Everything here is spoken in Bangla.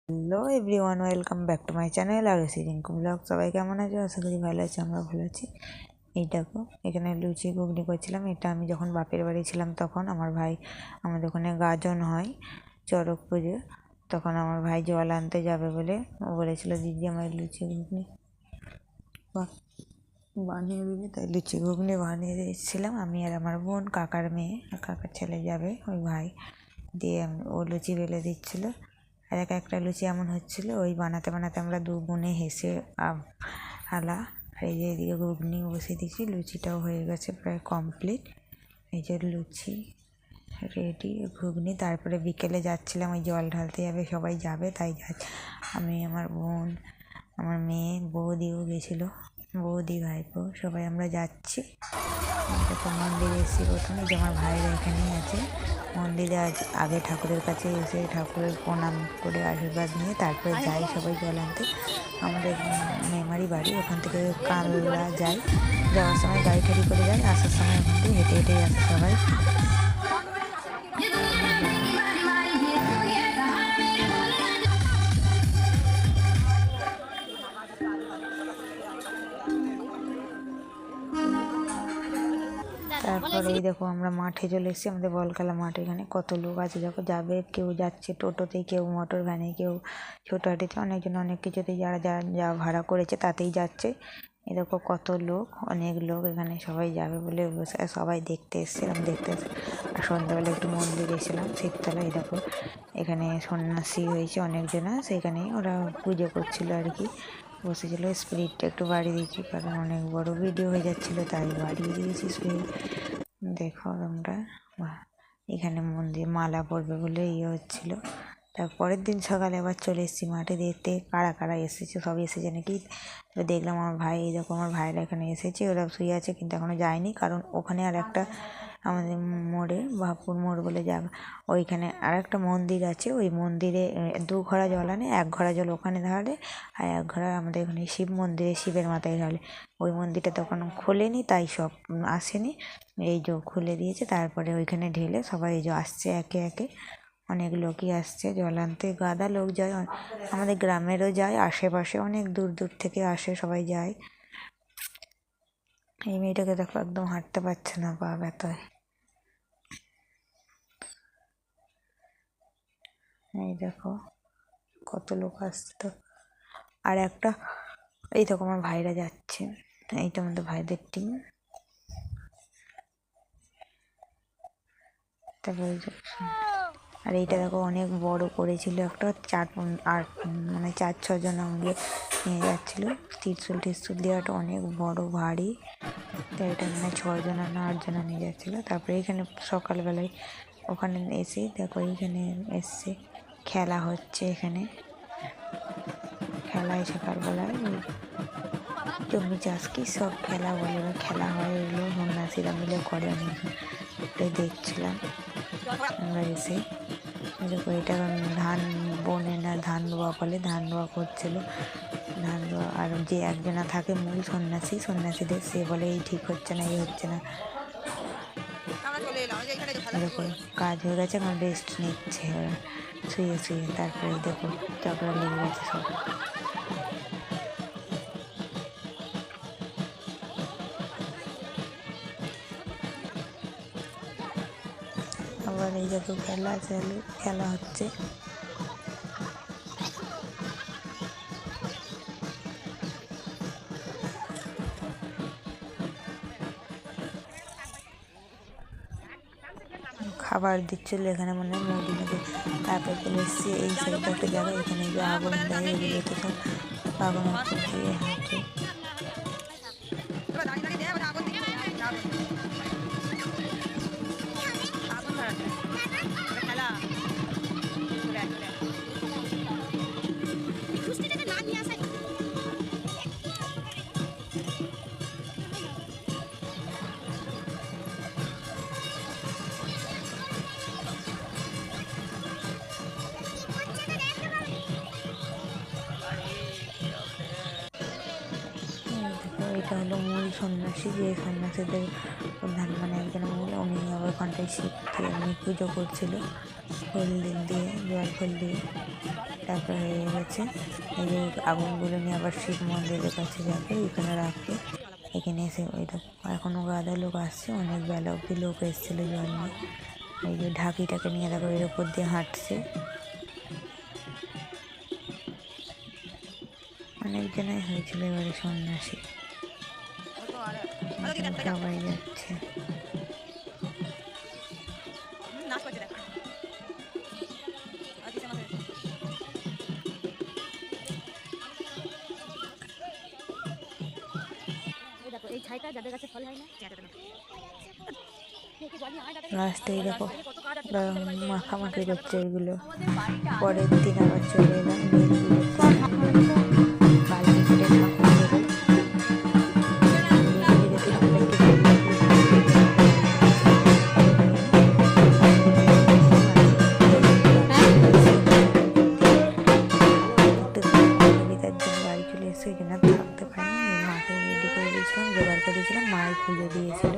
Hello everyone, welcome back to my channel আর রিঙ্কু ব্লগ। সবাই কেমন আছো? আশা করি ভালো আছি, আমরা ভালো আছি। এই দেখো, এখানে লুচি ঘুগনি করছিলাম। এটা আমি যখন বাপের বাড়ি ছিলাম তখন আমার ভাই, আমাদের ওখানে গাজন হয় চড়ক পুজো, তখন আমার ভাই জল আনতে যাবে বলে ও বলেছিল দিদি আমার লুচি ঘুগনি বানিয়ে দিবি, তাই লুচি ঘুগনি বানিয়ে দিয়েছিলাম আমি আর আমার বোন, কাকার মেয়ে আর কাকার ছেলে যাবে ওই ভাই দিয়ে। ও লুচি বেলে দিচ্ছিলো আর একটা লুচি এমন হচ্ছিলো, ওই বানাতে বানাতে আমরা দু বোনে হেসে আলা। আর এই যে এদিকে ঘুগনি বসিয়ে দিয়েছি, লুচিটাও হয়ে গেছে প্রায় কমপ্লিট। এই যে লুচি রেডি, ঘুগনি। তারপরে বিকেলে যাচ্ছিলাম, ওই জল ঢালতে যাবে, সবাই যাবে তাই আমি, আমার বোন, আমার মেয়ে, বৌদিও গেছিলো, বৌদি ভাইপো সবাই আমরা যাচ্ছি। তো মন্দিরে এসেছি প্রথমে, যে আমার ভাইরা এখানেই আছে মন্দিরে। আগে ঠাকুরের কাছে এসে ঠাকুরের প্রণাম করে আশীর্বাদ নিয়ে তারপরে যাই সবাই জল আনতে। আমাদের মেমারি বাড়ি, ওখান থেকে কালরা যাই, যাওয়ার সময় গাড়ি ঠাড়ি করে যাই, আসার সময় ওখান থেকে হেঁটে হেঁটেই আসে সবাই। তারপর এই দেখো আমরা মাঠে চলে এসেছি, আমাদের বল খেলা মাঠ। এখানে কত লোক আছে দেখো, যাবে, কেউ যাচ্ছে টোটোতে, কেউ মোটর ভ্যানে, কেউ ছোটো হাঁটিতে, অনেকজন অনেক কিছুতেই যারা যা ভাড়া করেছে তাতেই যাচ্ছে। এই দেখো কত লোক, অনেক লোক এখানে সবাই যাবে বলে সবাই দেখতে এসছে, আমি দেখতে এসে। আর সন্ধ্যাবেলা একটু মন্দির এসেছিলাম শিবতলা। এই দেখো এখানে সন্ন্যাসী হয়েছে অনেকজনা, সেখানে ওরা পুজো করছিল আর কি, বসেছিল। স্পিরিটটা একটু বাড়িয়ে দিয়েছি কারণ অনেক বড় ভিডিও হয়ে যাচ্ছিলো, তাই বাড়িয়ে দিয়েছি স্পিরিট। দেখো তোমরা, এখানে মন্দির মালা পড়বে বলে ইয়ে হচ্ছিলো। তারপরের দিন সকালে আবার চলে এসেছি মাঠে দেখতে কারা কারা এসেছে, সবই এসেছে নাকি। দেখলাম আমার ভাই, এই দেখো আমার ভাইরা এখানে এসেছে, ওরা শুয়ে আছে কিন্তু এখনও যায়নি, কারণ ওখানে আর একটা আমাদের মোড়ে, বাপুর মোড় বলে জায়গা, ওইখানে আর একটা মন্দির আছে। ওই মন্দিরে 2 ঘড়া জল আনে, 1 ঘড়া জল ওখানে ঢালে আর 1 ঘড়া আমাদের এখানে শিব মন্দিরে, শিবের মাথায় ঢালে। ওই মন্দিরটা তখন খোলেনি, তাই সব আসেনি, এই যে খুলে দিয়েছে। তারপরে ওইখানে ঢেলে সবাই এই যে আসছে একে একে, অনেক লোকই আসছে জল আনতে, গাদা লোক যায়, আমাদের গ্রামেরও যায়, আশেপাশে অনেক দূর দূর থেকে আসে, সবাই যায়। এই মেয়েটাকে দেখো একদম হাঁটতে পারছে না, পা ব্যথায়। এই দেখো কত লোক আসছে। তো আর একটা, এই দেখো আমার ভাইরা যাচ্ছে, এইটা আমাদের ভাইদের টিম। তারপরে আর এইটা দেখো অনেক বড় করেছিল একটা, 4-6 জন আমাকে নিয়ে যাচ্ছিল, ত্রিশুল দিয়ে একটা অনেক বড় ভারী। তো এটা 6 জনা না 8 জনা নিয়ে যাচ্ছিলো। তারপরে এখানে সকালবেলায় ওখানে এসে দেখো এইখানে এসছে খেলা হচ্ছে, এখানে খেলায় সকালবেলায় জমি চাষ কি সব খেলা বলে খেলা হয়, এগুলো সন্ন্যাসীরা মিলে করে, আমি ওটাই দেখছিলাম আমরা এসে। দেখো এটা ধান বনে না, ধান রোয়া বলে, ধান রোয়া করছিল, ধান রোয়া। আর যে একজনা থাকে মূল সন্ন্যাসীদের, সে বলে এই ঠিক হচ্ছে না, এই হচ্ছে না। দেখো কাজ হয়ে গেছে, এখন রেস্ট নিচ্ছে ওরা শুয়ে শুয়ে। তারপরে দেখো ঝগড়া লেগে গেছে সব। আবার এই দেখো খেলা হচ্ছে। খাবার দিচ্ছিল এখানে, মানে মুরগি মুরগি। তারপর চলে এসেছি এই সাইডে একটা জায়গা, এখানে যে আগুন দেয়, এগুলোতে সব আগুন দিয়ে হাঁটে। এটা হলো মূল সন্ন্যাসী, যে সন্ন্যাসীদের প্রধান মানে একজন মহিলা, উনি আবার ওখানটায় শিব দিয়ে উনি পুজো করছিল ফুল দিয়ে, জল ফুল দিয়ে। তারপর হয়ে গেছে এই যে আগুনগুলো নিয়ে আবার শিব মন্দিরের কাছে যাবে, এখানে রাখবে। এখানে এসে ওই দেখো এখনও গাদা লোক আসছে, অনেক বেলা অব্দি লোক এসেছিলো জল নিয়ে। এই যে ঢাকিটাকে নিয়ে দেখো এর উপর দিয়ে হাঁটছে, অনেকজনাই হয়েছিল এবারে সন্ন্যাসী। সবাই যাচ্ছে। লাস্টেই দেখো মাখামাখি করছে এগুলো। পরের দিন আবার চলে এলাম নীল বালতি করে ঠাকুর দেবো। বাড়ি চলে এসে ওই জন্য থাকতে পারিনি, মাকে রেডি করে দিয়েছিলাম, জোগাড় করে দিয়েছিলাম, মাই পুজো দিয়েছিল।